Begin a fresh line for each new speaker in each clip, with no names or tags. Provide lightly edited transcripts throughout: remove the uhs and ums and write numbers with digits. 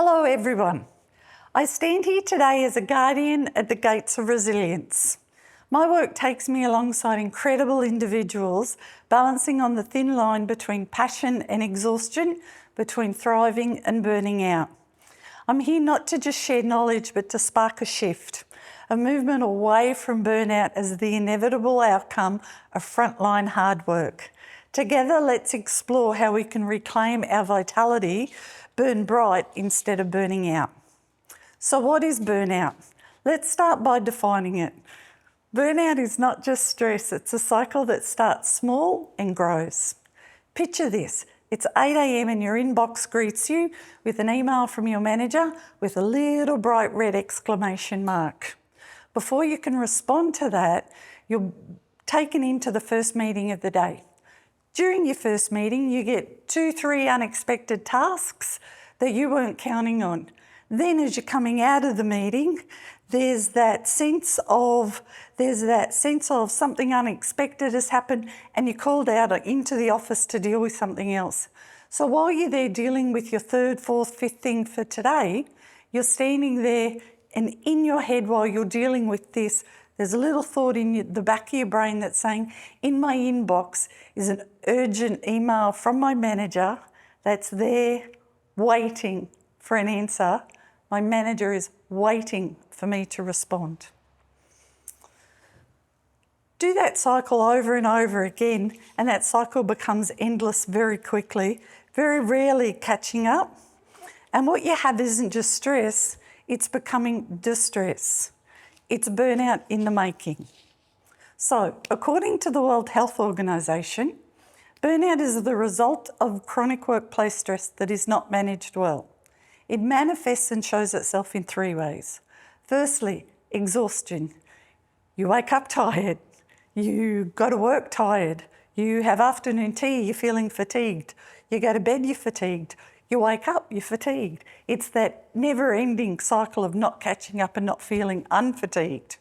Hello everyone. I stand here today as a guardian at the gates of resilience. My work takes me alongside incredible individuals, balancing on the thin line between passion and exhaustion, between thriving and burning out. I'm here not to just share knowledge, but to spark a shift, a movement away from burnout as the inevitable outcome of frontline hard work. Together, let's explore how we can reclaim our vitality, burn bright instead of burning out. So what is burnout? Let's start by defining it. Burnout is not just stress, it's a cycle that starts small and grows. Picture this, it's 8 a.m. and your inbox greets you with an email from your manager with a little bright red exclamation mark. Before you can respond to that, you're taken into the first meeting of the day. During your first meeting, you get 2-3 unexpected tasks that you weren't counting on. Then as you're coming out of the meeting, there's that sense of something unexpected has happened and you're called out into the office to deal with something else. So while you're there dealing with your third, fourth, fifth thing for today, you're standing there and in your head while you're dealing with this, there's a little thought in the back of your brain that's saying, in my inbox is an urgent email from my manager that's there waiting for an answer. My manager is waiting for me to respond. Do that cycle over and over again, and that cycle becomes endless very quickly, very rarely catching up. And what you have isn't just stress, it's becoming distress. It's burnout in the making. So, according to the World Health Organization, burnout is the result of chronic workplace stress that is not managed well. It manifests and shows itself in 3 ways. Firstly, exhaustion. You wake up tired. You go to work tired. You have afternoon tea, you're feeling fatigued. You go to bed, you're fatigued. You wake up, you're fatigued. It's that never-ending cycle of not catching up and not feeling unfatigued.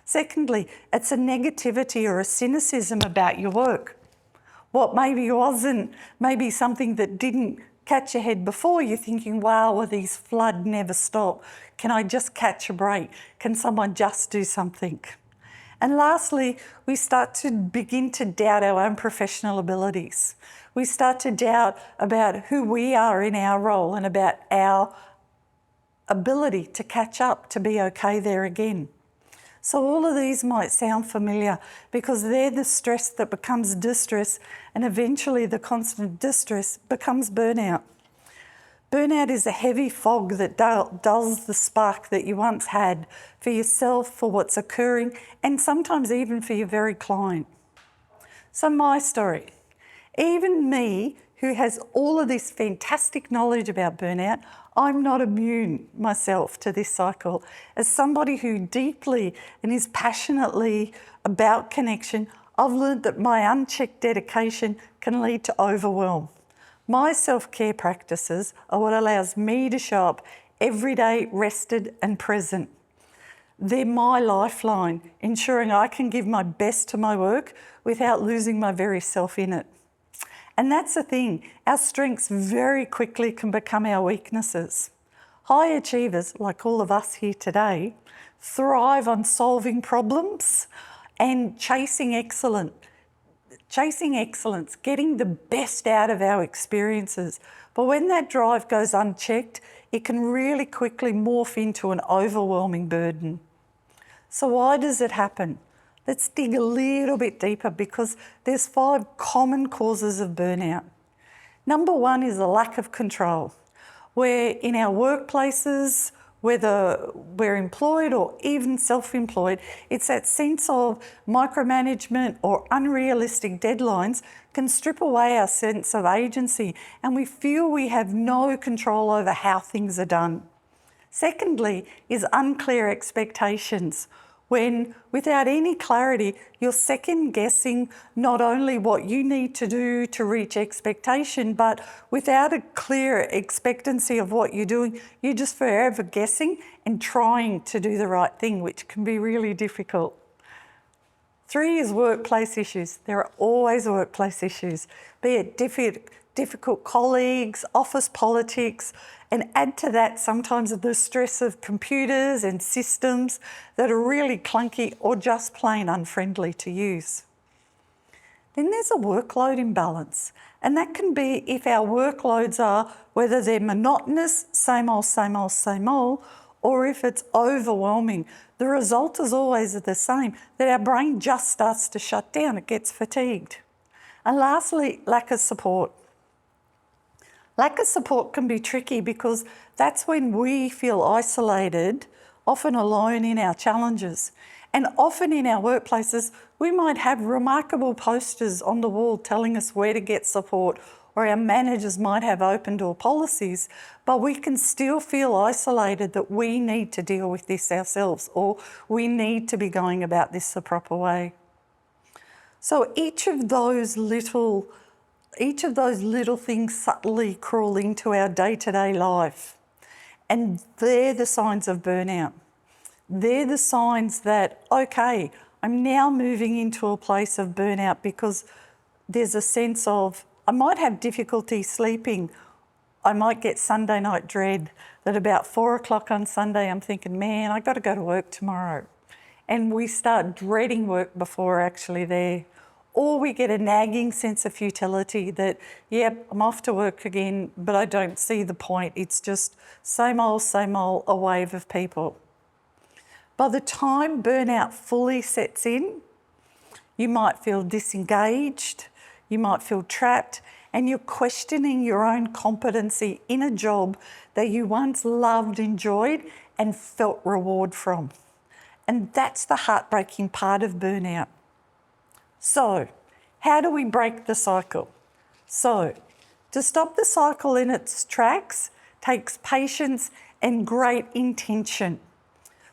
Secondly, it's a negativity or a cynicism about your work. What maybe wasn't, maybe something that didn't catch your head before, you're thinking, wow, will these flood never stop? Can I just catch a break? Can someone just do something? And lastly, we start to begin to doubt our own professional abilities. We start to doubt about who we are in our role and about our ability to catch up, to be okay there again. So all of these might sound familiar because they're the stress that becomes distress, and eventually the constant distress becomes burnout. Burnout is a heavy fog that dulls the spark that you once had for yourself, for what's occurring, and sometimes even for your very client. So my story. Even me, who has all of this fantastic knowledge about burnout, I'm not immune myself to this cycle. As somebody who deeply and is passionately about connection, I've learned that my unchecked dedication can lead to overwhelm. My self-care practices are what allows me to show up every day rested and present. They're my lifeline, ensuring I can give my best to my work without losing my very self in it. And that's the thing, our strengths very quickly can become our weaknesses. High achievers, like all of us here today, thrive on solving problems and chasing excellence, getting the best out of our experiences. But when that drive goes unchecked, it can really quickly morph into an overwhelming burden. So why does it happen? Let's dig a little bit deeper because there's 5 common causes of burnout. Number 1 is a lack of control, where in our workplaces, whether we're employed or even self-employed, it's that sense of micromanagement or unrealistic deadlines can strip away our sense of agency and we feel we have no control over how things are done. Secondly is unclear expectations, when without any clarity, you're second guessing not only what you need to do to reach expectation, but without a clear expectancy of what you're doing, you're just forever guessing and trying to do the right thing, which can be really difficult. 3 is workplace issues. There are always workplace issues, be it difficult colleagues, office politics, and add to that sometimes the stress of computers and systems that are really clunky or just plain unfriendly to use. Then there's a workload imbalance, and that can be if our workloads are, whether they're monotonous, same old, same old, same old, or if it's overwhelming. The result is always the same, that our brain just starts to shut down, it gets fatigued. And lastly, lack of support. Lack of support can be tricky because that's when we feel isolated, often alone in our challenges. And often in our workplaces, we might have remarkable posters on the wall telling us where to get support, or our managers might have open door policies, but we can still feel isolated that we need to deal with this ourselves, or we need to be going about this the proper way. So each of those little things subtly crawl into our day-to-day life, and they're the signs of burnout. They're the signs that, okay, I'm now moving into a place of burnout because there's a sense of, I might have difficulty sleeping. I might get Sunday night dread that about 4 o'clock on Sunday, I'm thinking, man, I got to go to work tomorrow. And we start dreading work before we're actually there. Or we get a nagging sense of futility that, yep, I'm off to work again, but I don't see the point. It's just same old, a wave of people. By the time burnout fully sets in, you might feel disengaged, you might feel trapped, and you're questioning your own competency in a job that you once loved, enjoyed, and felt reward from. And that's the heartbreaking part of burnout. So, how do we break the cycle? So, to stop the cycle in its tracks takes patience and great intention.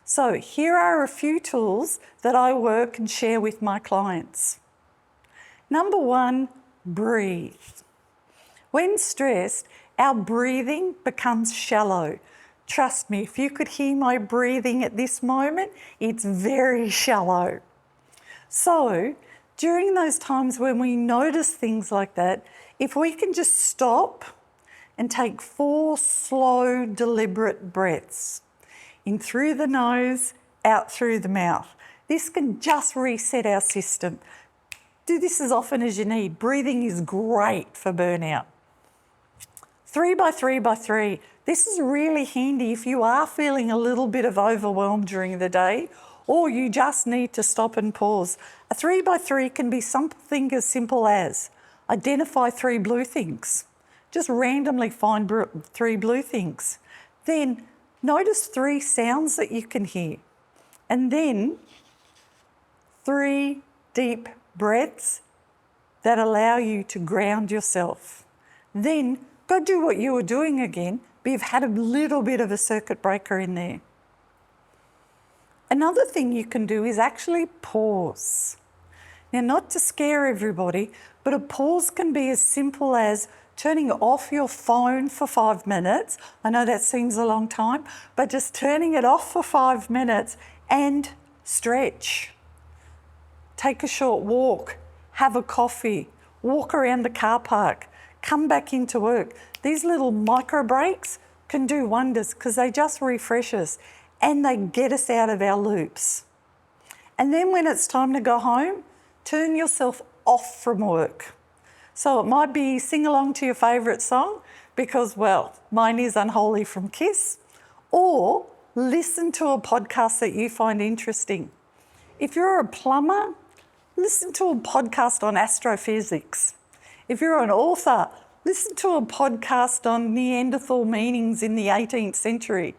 So here are a few tools that I work and share with my clients. Number 1, breathe. When stressed, our breathing becomes shallow. Trust me, if you could hear my breathing at this moment, it's very shallow. So during those times when we notice things like that, if we can just stop and take 4 slow, deliberate breaths. In through the nose, out through the mouth. This can just reset our system. Do this as often as you need. Breathing is great for burnout. 3 by 3 by 3. This is really handy if you are feeling a little bit of overwhelm during the day, or you just need to stop and pause. A 3 by 3 can be something as simple as identify 3 blue things. Just randomly find 3 blue things. Then notice 3 sounds that you can hear. And then 3 deep breaths that allow you to ground yourself. Then go do what you were doing again, but you've had a little bit of a circuit breaker in there. Another thing you can do is actually pause. Now, not to scare everybody, but a pause can be as simple as turning off your phone for 5 minutes. I know that seems a long time, but just turning it off for 5 minutes and stretch. Take a short walk, have a coffee, walk around the car park, come back into work. These little micro breaks can do wonders because they just refresh us and they get us out of our loops. And then when it's time to go home, turn yourself off from work. So it might be sing along to your favourite song because, well, mine is Unholy from Kiss, or listen to a podcast that you find interesting. If you're a plumber, listen to a podcast on astrophysics. If you're an author, listen to a podcast on Neanderthal meanings in the 18th century.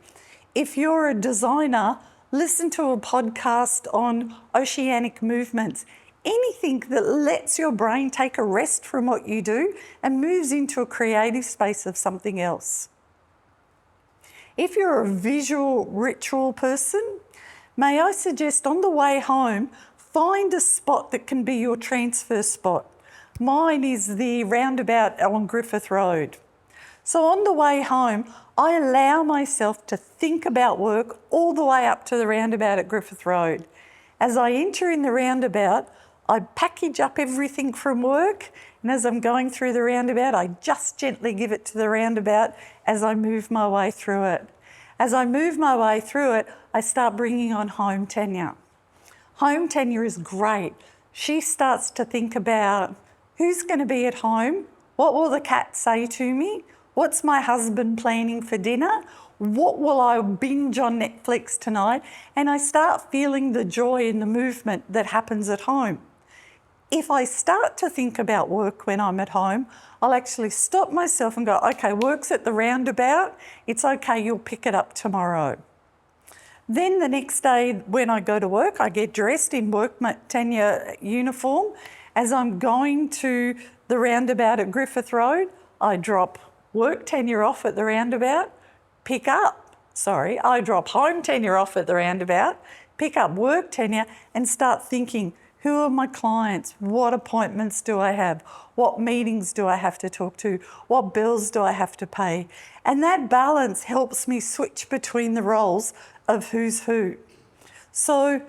If you're a designer, listen to a podcast on oceanic movements. Anything that lets your brain take a rest from what you do and moves into a creative space of something else. If you're a visual ritual person, may I suggest on the way home, find a spot that can be your transfer spot. Mine is the roundabout on Griffith Road. So on the way home, I allow myself to think about work all the way up to the roundabout at Griffith Road. As I enter in the roundabout, I package up everything from work, and as I'm going through the roundabout, I just gently give it to the roundabout as I move my way through it. As I move my way through it, I start bringing on home tenure. Home tenure is great. She starts to think about who's going to be at home, what will the cat say to me, what's my husband planning for dinner, what will I binge on Netflix tonight, and I start feeling the joy in the movement that happens at home. If I start to think about work when I'm at home, I'll actually stop myself and go, okay, work's at the roundabout, it's okay, you'll pick it up tomorrow. Then the next day when I go to work, I get dressed in work tenure uniform. As I'm going to the roundabout at Griffith Road, I drop work tenure off at the roundabout, I drop home tenure off at the roundabout, pick up work tenure and start thinking, who are my clients? What appointments do I have? What meetings do I have to talk to? What bills do I have to pay? And that balance helps me switch between the roles of who's who. So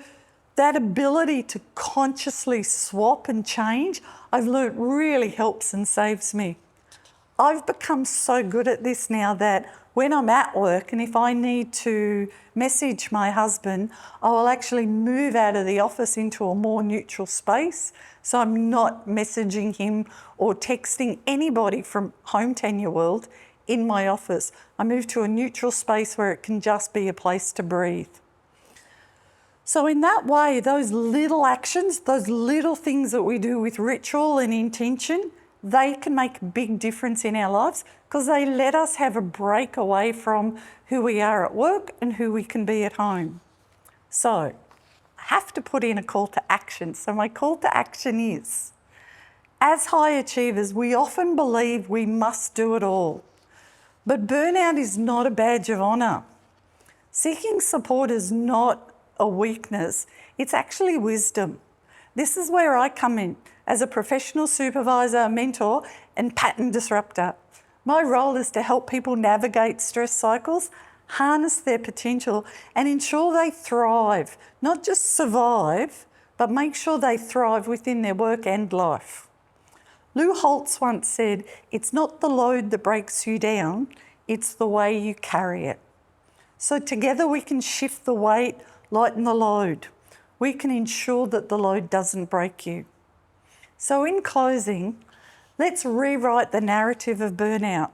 that ability to consciously swap and change, I've learnt really helps and saves me. I've become so good at this now that when I'm at work and if I need to message my husband, I will actually move out of the office into a more neutral space. So I'm not messaging him or texting anybody from home tenure world in my office. I move to a neutral space where it can just be a place to breathe. So in that way, those little actions, those little things that we do with ritual and intention, they can make a big difference in our lives because they let us have a break away from who we are at work and who we can be at home. So I have to put in a call to action. So my call to action is, as high achievers, we often believe we must do it all. But burnout is not a badge of honour. Seeking support is not a weakness, it's actually wisdom. This is where I come in as a professional supervisor, mentor, and pattern disruptor. My role is to help people navigate stress cycles, harness their potential, and ensure they thrive, not just survive, but make sure they thrive within their work and life. Lou Holtz once said, it's not the load that breaks you down, it's the way you carry it. So together we can shift the weight, lighten the load. We can ensure that the load doesn't break you. So in closing, let's rewrite the narrative of burnout.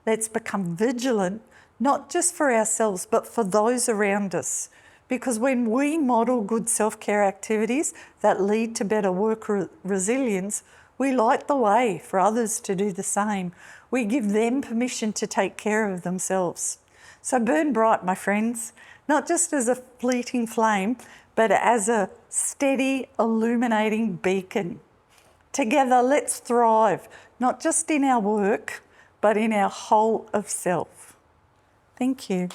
Let's become vigilant, not just for ourselves, but for those around us. Because when we model good self-care activities that lead to better work resilience, we light the way for others to do the same. We give them permission to take care of themselves. So burn bright, my friends, not just as a fleeting flame, but as a steady, illuminating beacon. Together, let's thrive, not just in our work, but in our whole of self. Thank you.